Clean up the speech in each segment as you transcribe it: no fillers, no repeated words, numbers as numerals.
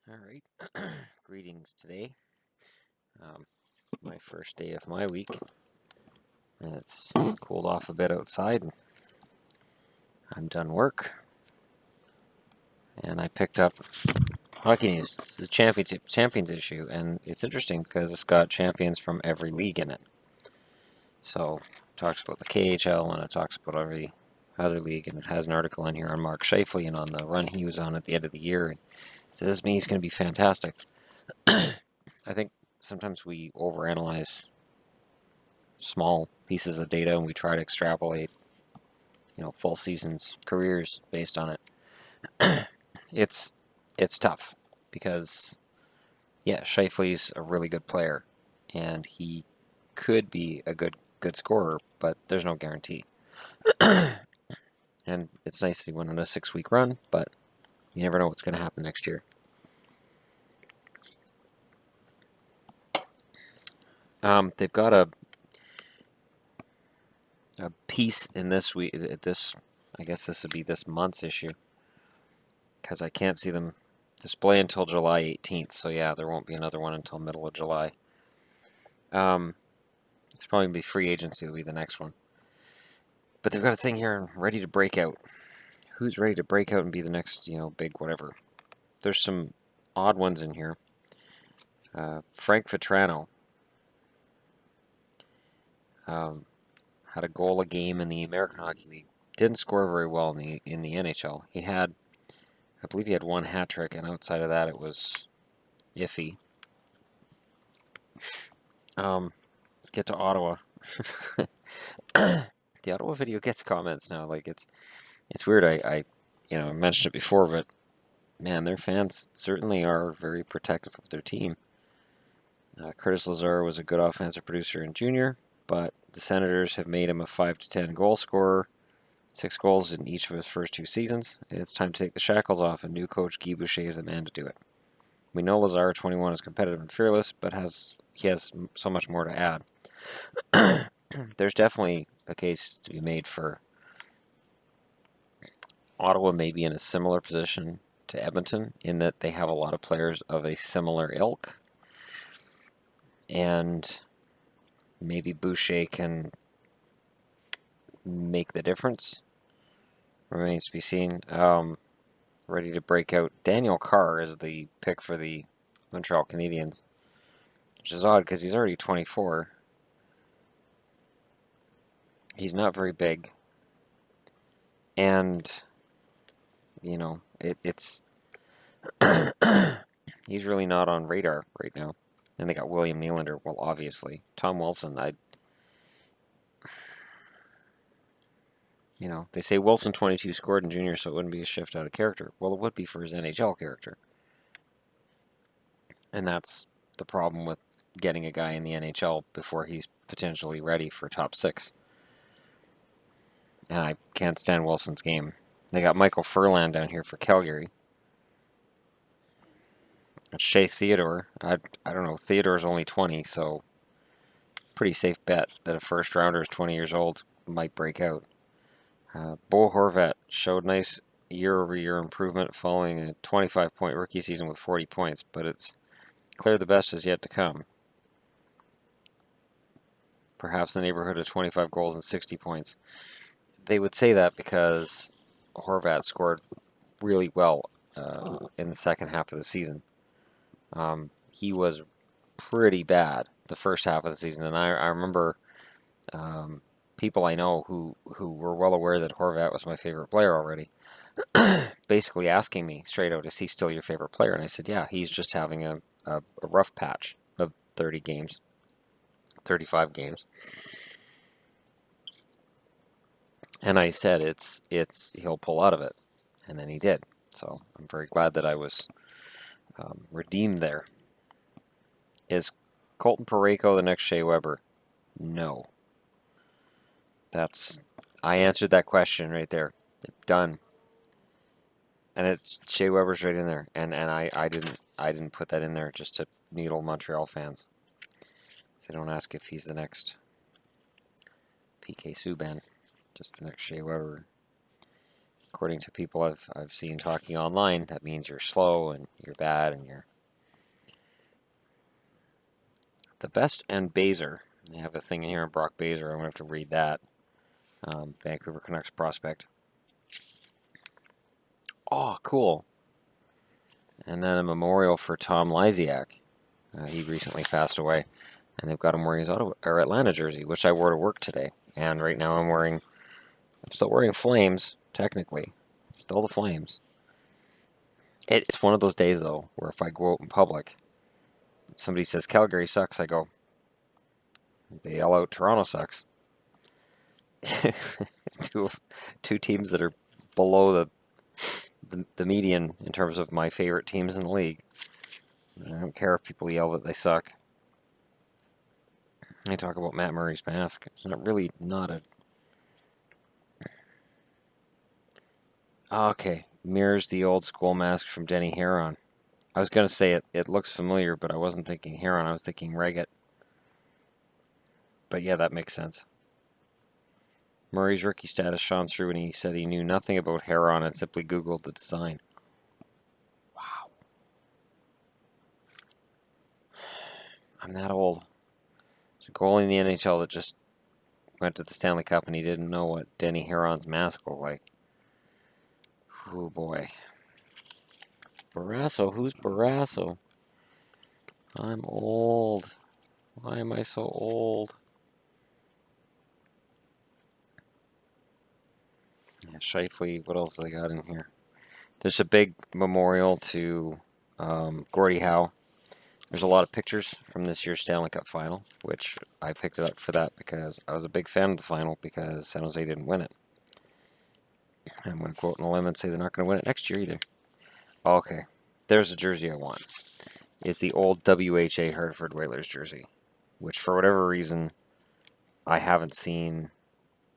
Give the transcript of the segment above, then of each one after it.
All right. Greetings today. Um, my first day of my week. And it's cooled off a bit outside. And I'm done work. And I picked up hockey news. It's a champions issue. And it's interesting because it's got champions from every league in it. So it talks about the KHL and it talks about every other league. And it has an article in here on Mark Scheifele and on the run he was on at the end of the year. And does this mean he's going to be fantastic? I think sometimes we overanalyze small pieces of data and we try to extrapolate, full seasons, careers based on it. It's tough because Scheifele's a really good player and he could be a good scorer, but there's no guarantee. And it's nice that he went on a 6-week run, but you never know what's going to happen next year. They've got a piece in this week. I guess this would be this month's issue because I can't see them display until July 18th. So yeah, there won't be another one until middle of July. It's probably gonna be free agency will be the next one. But they've got a thing here ready to break out. Who's ready to break out and be the next, big whatever? There's some odd ones in here. Frank Vetrano had a goal a game in the American Hockey League. Didn't score very well in the NHL. I believe he had one hat trick, and outside of that, it was iffy. Let's get to Ottawa. The Ottawa video gets comments now. Like it's weird. I mentioned it before, but man, their fans certainly are very protective of their team. Curtis Lazar was a good offensive producer in junior, but the Senators have made him a 5 to 10 goal scorer, 6 goals in each of his first 2 seasons. It's time to take the shackles off, and new coach Guy Boucher is the man to do it. We know Lazar, 21, is competitive and fearless, but he has so much more to add. There's definitely a case to be made for Ottawa may be in a similar position to Edmonton in that they have a lot of players of a similar ilk, and maybe Boucher can make the difference. Remains to be seen. Ready to break out. Daniel Carr is the pick for the Montreal Canadiens, which is odd because he's already 24. He's not very big, and it's he's really not on radar right now. And they got William Nylander. Well, obviously, Tom Wilson. They say Wilson 22 scored in junior, so it wouldn't be a shift out of character. Well, it would be for his NHL character. And that's the problem with getting a guy in the NHL before he's potentially ready for top 6. And I can't stand Wilson's game. They got Michael Furlan down here for Calgary. And Shea Theodore. I don't know. Theodore's only 20, so pretty safe bet that a first rounder is 20 years old might break out. Bo Horvat showed nice year-over-year improvement following a 25-point rookie season with 40 points, but it's clear the best is yet to come. Perhaps in the neighborhood of 25 goals and 60 points. They would say that because Horvat scored really well in the second half of the season. He was pretty bad the first half of the season, and I remember people I know who were well aware that Horvat was my favorite player already, basically asking me straight out, is he still your favorite player? And I said, yeah, he's just having a rough patch of 30 games, 35 games. And I said, he'll pull out of it. And then he did. So I'm very glad that I was redeemed there. Is Colton Parayko the next Shea Weber? No. I answered that question right there. Done. And it's Shea Weber's right in there. And I didn't put that in there just to needle Montreal fans. So they don't ask if he's the next PK Subban. Just the next Shea Weber. According to people I've seen talking online, that means you're slow and you're bad and you're the best. And Baser, they have a thing here in Brock Baser. I'm gonna have to read that. Vancouver Canucks prospect. Oh, cool. And then a memorial for Tom Lysiak. He recently passed away, and they've got him wearing his Atlanta jersey, which I wore to work today. And right now I'm still wearing Flames, technically. Still the Flames. It's one of those days, though, where if I go out in public, somebody says Calgary sucks, I go, they yell out Toronto sucks. two teams that are below the median in terms of my favorite teams in the league. I don't care if people yell that they suck. I talk about Matt Murray's mask. It's not a... Okay, mirrors the old school mask from Denny Heron. I was going to say it looks familiar, but I wasn't thinking Heron. I was thinking Reggett. But yeah, that makes sense. Murray's rookie status shone through when he said he knew nothing about Heron and simply Googled the design. Wow. I'm that old. There's a goalie in the NHL that just went to the Stanley Cup and he didn't know what Denny Heron's mask looked like. Oh boy. Barrasso? Who's Barrasso? I'm old. Why am I so old? Yeah, Scheifele, what else they got in here? There's a big memorial to Gordie Howe. There's a lot of pictures from this year's Stanley Cup final, which I picked it up for that because I was a big fan of the final because San Jose didn't win it. I'm going to quote on a limb and say they're not going to win it next year either. Okay, there's a jersey I want. It's the old WHA Hartford Whalers jersey, which for whatever reason I haven't seen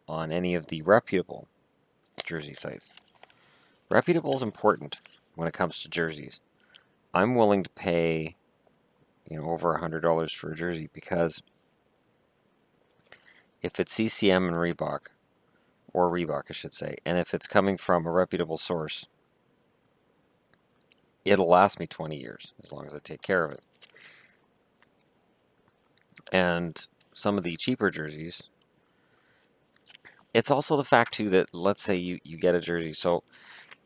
on any of the reputable jersey sites. Reputable is important when it comes to jerseys. I'm willing to pay, over $100 for a jersey because if it's CCM and Reebok, or Reebok, I should say, and if it's coming from a reputable source, it'll last me 20 years as long as I take care of it. And some of the cheaper jerseys, it's also the fact too that let's say you get a jersey. So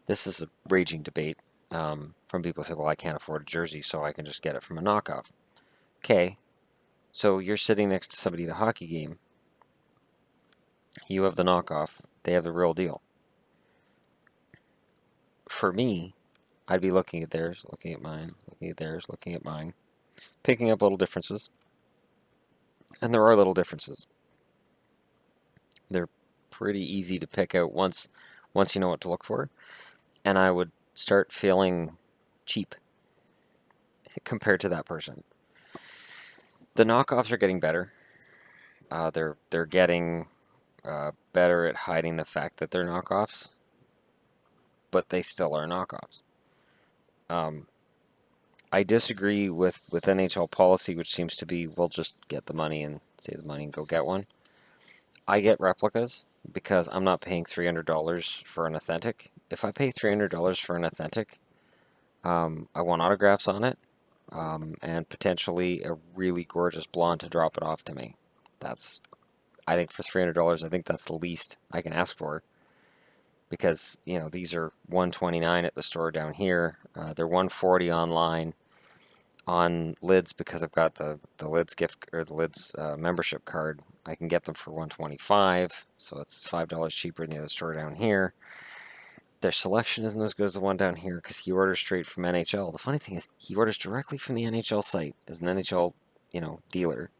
this is a raging debate from people who say, well, I can't afford a jersey, so I can just get it from a knockoff. Okay, so you're sitting next to somebody at a hockey game. You have the knockoff. They have the real deal. For me, I'd be looking at theirs, looking at mine, looking at theirs, looking at mine, picking up little differences. And there are little differences. They're pretty easy to pick out once you know what to look for. And I would start feeling cheap compared to that person. The knockoffs are getting better. They're getting better at hiding the fact that they're knockoffs, but they still are knockoffs. I disagree with NHL policy, which seems to be, we'll just get the money and save the money and go get one. I get replicas because I'm not paying $300 for an authentic. If I pay $300 for an authentic, I want autographs on it, and potentially a really gorgeous blonde to drop it off to me. I think for $300, I think that's the least I can ask for. Because, these are $129 at the store down here. They're $140 online on Lids because I've got the Lids gift or the Lids membership card. I can get them for $125, so it's $5 cheaper than the other store down here. Their selection isn't as good as the one down here because he orders straight from NHL. The funny thing is, he orders directly from the NHL site as an NHL, dealer.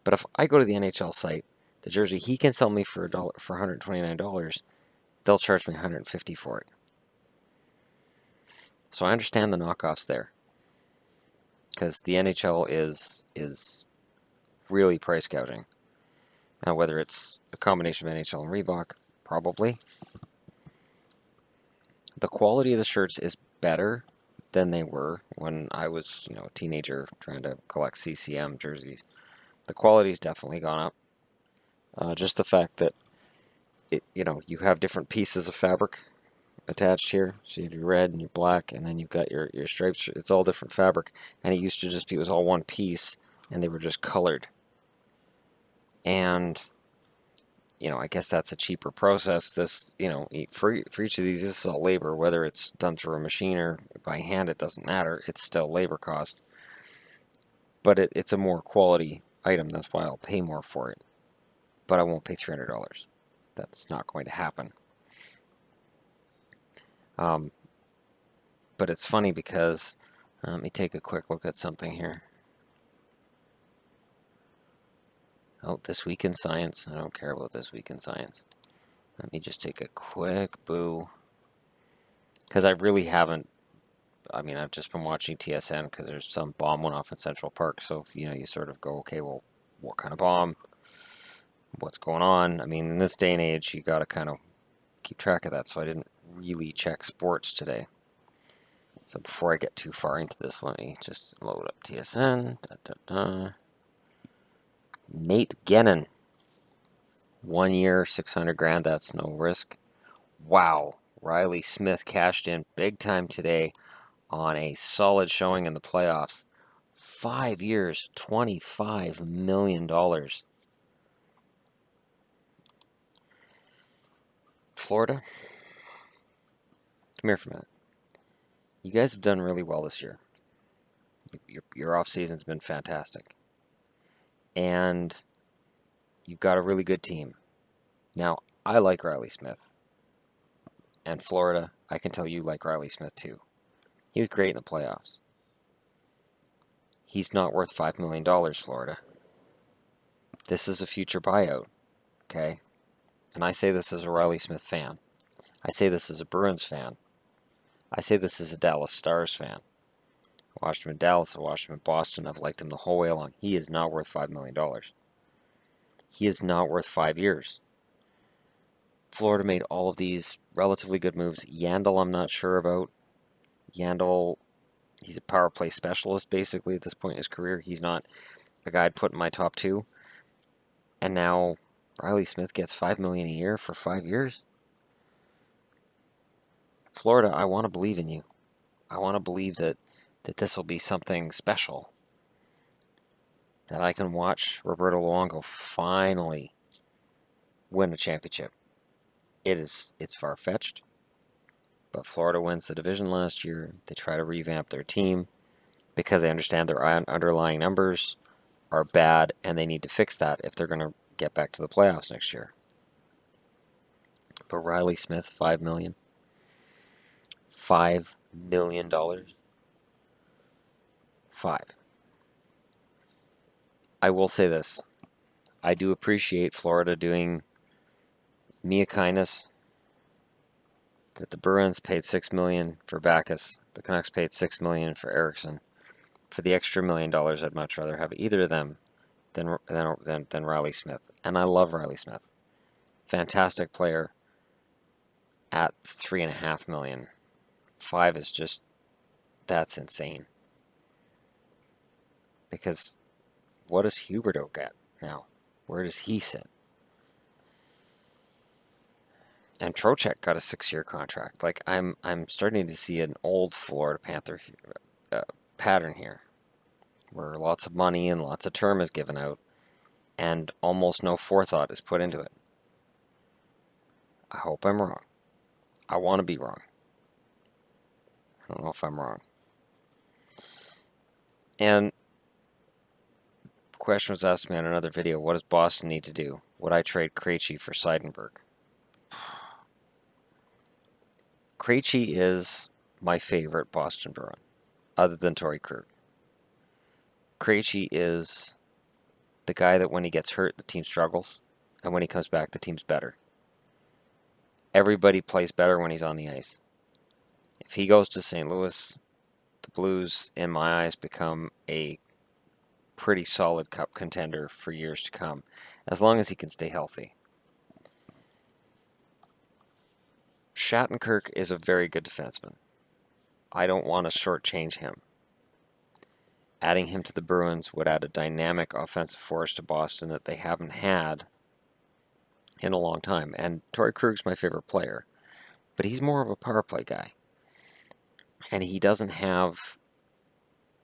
But if I go to the NHL site, the jersey he can sell me for $129, they'll charge me $150 for it. So I understand the knockoffs there, because the NHL is really price gouging. Now, whether it's a combination of NHL and Reebok, probably. The quality of the shirts is better than they were when I was, a teenager trying to collect CCM jerseys. The quality's definitely gone up. Just the fact that you have different pieces of fabric attached here. So you have your red and your black, and then you've got your stripes. It's all different fabric, and it used to just be, it was all one piece, and they were just colored. And I guess that's a cheaper process. This, for each of these, this is all labor, whether it's done through a machine or by hand, it doesn't matter. It's still labor cost, but it's a more quality item. That's why I'll pay more for it, but I won't pay $300. That's not going to happen. But it's funny because let me take a quick look at something here. Oh, This Week in Science. I don't care about This Week in Science. Let me just take a quick boo. Because I really haven't. I mean, I've just been watching TSN because there's some bomb went off in Central Park. So, you sort of go, okay, well, what kind of bomb? What's going on? I mean, in this day and age, you got to kind of keep track of that. So I didn't really check sports today. So before I get too far into this, let me just load up TSN. Nate Gennon. 1 year, 600 grand. That's no risk. Wow. Reilly Smith cashed in big time today on a solid showing in the playoffs. 5 years, $25 million. Florida, come here for a minute. You guys have done really well this year. Your off season's been fantastic. And you've got a really good team. Now, I like Reilly Smith. And Florida, I can tell you like Reilly Smith too. He was great in the playoffs. He's not worth $5 million, Florida. This is a future buyout, okay? And I say this as a Reilly Smith fan. I say this as a Bruins fan. I say this as a Dallas Stars fan. I watched him in Dallas. I watched him in Boston. I've liked him the whole way along. He is not worth $5 million. He is not worth 5 years. Florida made all of these relatively good moves. Yandel, I'm not sure about. Yandel, he's a power play specialist, basically, at this point in his career. He's not a guy I'd put in my top two. And now Reilly Smith gets $5 million a year for 5 years. Florida, I want to believe in you. I want to believe that this will be something special. That I can watch Roberto Luongo finally win a championship. It's far-fetched, but Florida wins the division last year. They try to revamp their team because they understand their underlying numbers are bad and they need to fix that if they're going to get back to the playoffs next year. But Reilly Smith, $5 million. $5 million. Five. I will say this. I do appreciate Florida doing me a kindness. That the Bruins paid $6 million for Backus. The Canucks paid $6 million for Eriksson. For the extra $1 million, I'd much rather have either of them than Reilly Smith. And I love Reilly Smith. Fantastic player at $3.5 million. 5 is just, that's insane. Because what does Huberdeau get now? Where does he sit? And Trocheck got a 6-year contract. Like, I'm starting to see an old Florida Panther pattern here, where lots of money and lots of term is given out, and almost no forethought is put into it. I hope I'm wrong. I want to be wrong. I don't know if I'm wrong. And the question was asked to me on another video, what does Boston need to do? Would I trade Krejci for Seidenberg? Krejci is my favorite Boston Bruin, other than Torrey Krug. Krejci is the guy that when he gets hurt, the team struggles, and when he comes back, the team's better. Everybody plays better when he's on the ice. If he goes to St. Louis, the Blues, in my eyes, become a pretty solid cup contender for years to come, as long as he can stay healthy. Shattenkirk is a very good defenseman. I don't want to shortchange him. Adding him to the Bruins would add a dynamic offensive force to Boston that they haven't had in a long time. And Torrey Krug's my favorite player. but he's more of a power play guy, and he doesn't have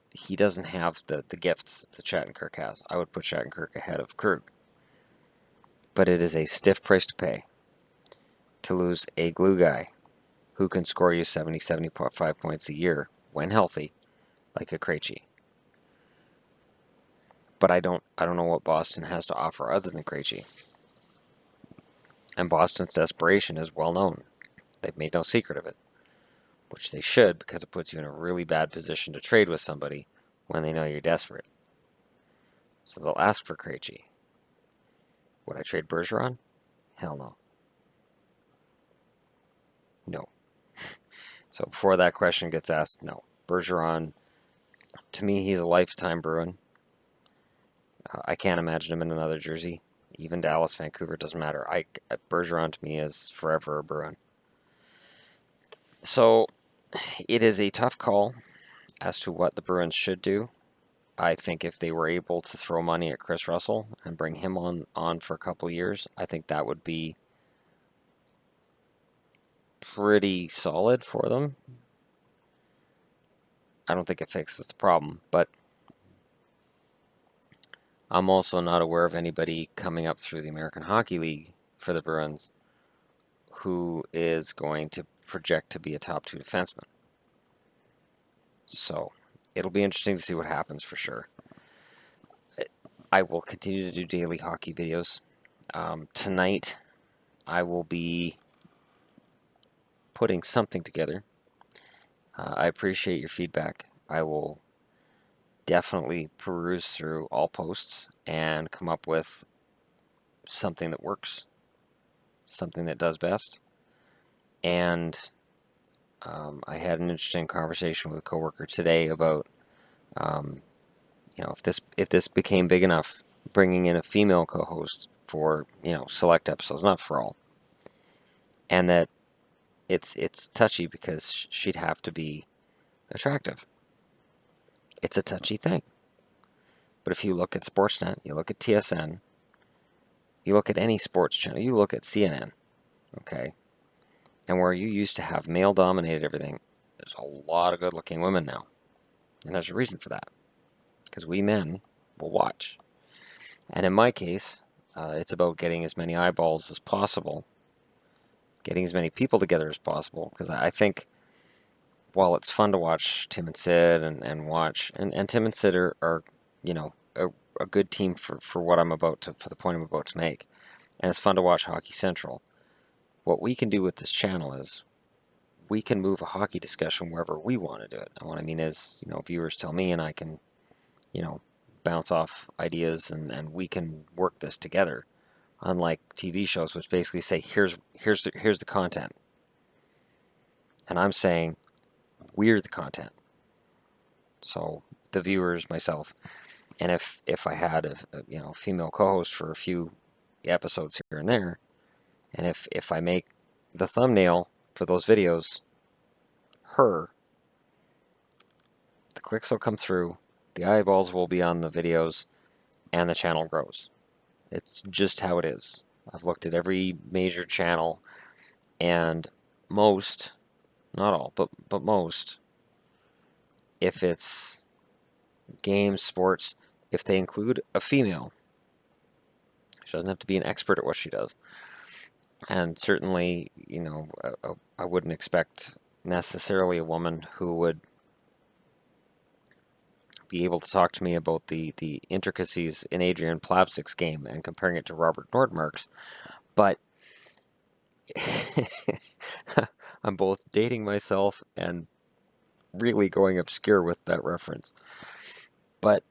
the gifts that Shattenkirk has. I would put Shattenkirk ahead of Krug, but it is a stiff price to pay to lose a glue guy who can score you 70, 75 points a year when healthy, like a Krejci. But I don't know what Boston has to offer other than Krejci. And Boston's desperation is well known. They've made no secret of it, which they should, because it puts you in a really bad position to trade with somebody when they know you're desperate. So they'll ask for Krejci. Would I trade Bergeron? Hell no. No. So before that question gets asked, no. Bergeron, to me, he's a lifetime Bruin. I can't imagine him in another jersey. Even Dallas, Vancouver, doesn't matter. Bergeron to me is forever a Bruin. So it is a tough call as to what the Bruins should do. I think if they were able to throw money at Chris Russell and bring him on for a couple of years, I think that would be pretty solid for them. I don't think it fixes the problem, but I'm also not aware of anybody coming up through the American Hockey League for the Bruins who is going to project to be a top 2 defenseman. So it'll be interesting to see what happens for sure. I will continue to do daily hockey videos. Tonight, I will be putting something together. I appreciate your feedback. I will definitely peruse through all posts and come up with something that works, something that does best. And I had an interesting conversation with a coworker today about, if this became big enough, bringing in a female co-host for select episodes, not for all, and that it's touchy because she'd have to be attractive. It's a touchy thing. But if you look at Sportsnet, you look at TSN, you look at any sports channel, you look at CNN, okay? And where you used to have male-dominated everything, there's a lot of good-looking women now. And there's a reason for that. Because we men will watch. And in my case, it's about getting as many eyeballs as possible, getting as many people together as possible, because I think while it's fun to watch Tim and Sid and watch, and Tim and Sid are a good team for what for the point I'm about to make, and it's fun to watch Hockey Central. What we can do with this channel is we can move a hockey discussion wherever we want to do it. And what I mean is, viewers tell me and I can, bounce off ideas and we can work this together. Unlike TV shows, which basically say, here's the content. And I'm saying, we're the content. So the viewers, myself, and if I had a female co-host for a few episodes here and there, and if I make the thumbnail for those videos her, the clicks will come through, the eyeballs will be on the videos, and the channel grows. It's just how it is. I've looked at every major channel, and most, not all, but most, if it's games, sports, if they include a female, she doesn't have to be an expert at what she does. And certainly, I wouldn't expect necessarily a woman who would be able to talk to me about the intricacies in Adrian Plavsic's game and comparing it to Robert Nordmark's. But I'm both dating myself and really going obscure with that reference. But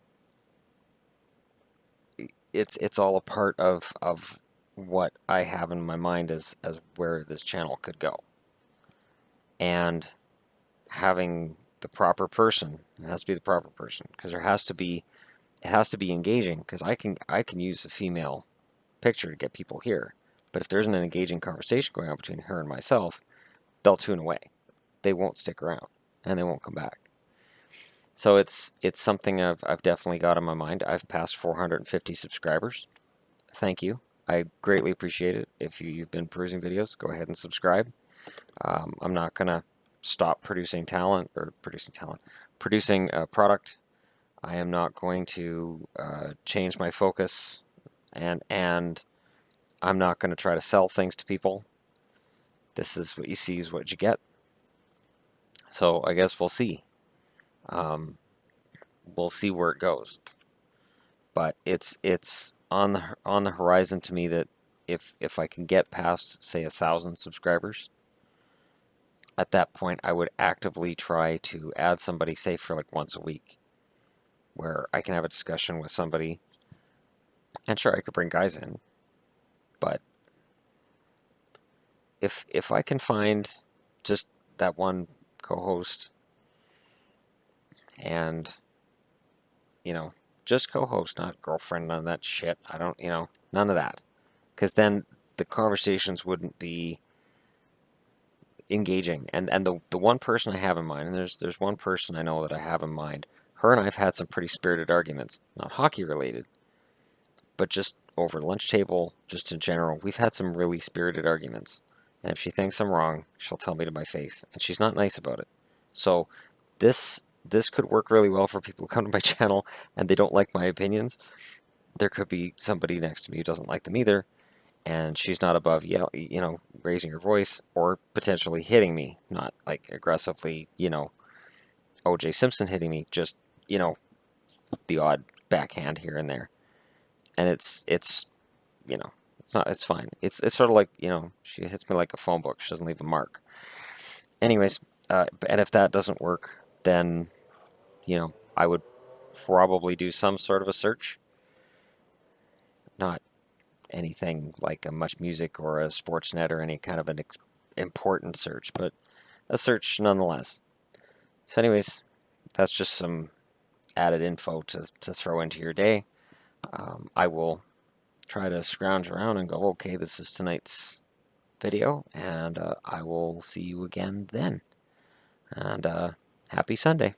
it's all a part of what I have in my mind as where this channel could go. And having the proper person, it has to be the proper person, because it has to be engaging, because I can use a female picture to get people here. But if there isn't an engaging conversation going on between her and myself, they'll tune away. They won't stick around, and they won't come back. So it's something I've definitely got on my mind. I've passed 450 subscribers. Thank you. I greatly appreciate it. If you've been perusing videos, go ahead and subscribe. I'm not gonna stop producing a product. I am not going to change my focus, and I'm not going to try to sell things to people. This is what you see is what you get. So I guess we'll see. Um, we'll see where it goes. But it's on the horizon to me that if I can get past, say, 1,000 subscribers, at that point I would actively try to add somebody, say, for like once a week, where I can have a discussion with somebody. And sure, I could bring guys in, but if I can find just that one co-host and, you know, just co-host, not girlfriend, none of that shit. I don't, none of that. Because then the conversations wouldn't be engaging. And the one person I have in mind, and there's one person I know that I have in mind. Her and I've had some pretty spirited arguments, not hockey related, but just over lunch table, just in general. We've had some really spirited arguments. And if she thinks I'm wrong, she'll tell me to my face, and she's not nice about it. So this could work really well for people who come to my channel and they don't like my opinions. There could be somebody next to me who doesn't like them either, and she's not above raising her voice or potentially hitting me, not like aggressively, OJ Simpson hitting me, just, you know, the odd backhand here and there. And it's it's not, it's fine. It's sort of like, she hits me like a phone book. She doesn't leave a mark. Anyways, and if that doesn't work, then, I would probably do some sort of a search. Not anything like a Much Music or a Sportsnet or any kind of an important search, but a search nonetheless. So anyways, that's just some added info to throw into your day. I will try to scrounge around and go, okay, this is tonight's video, and I will see you again then. And happy Sunday.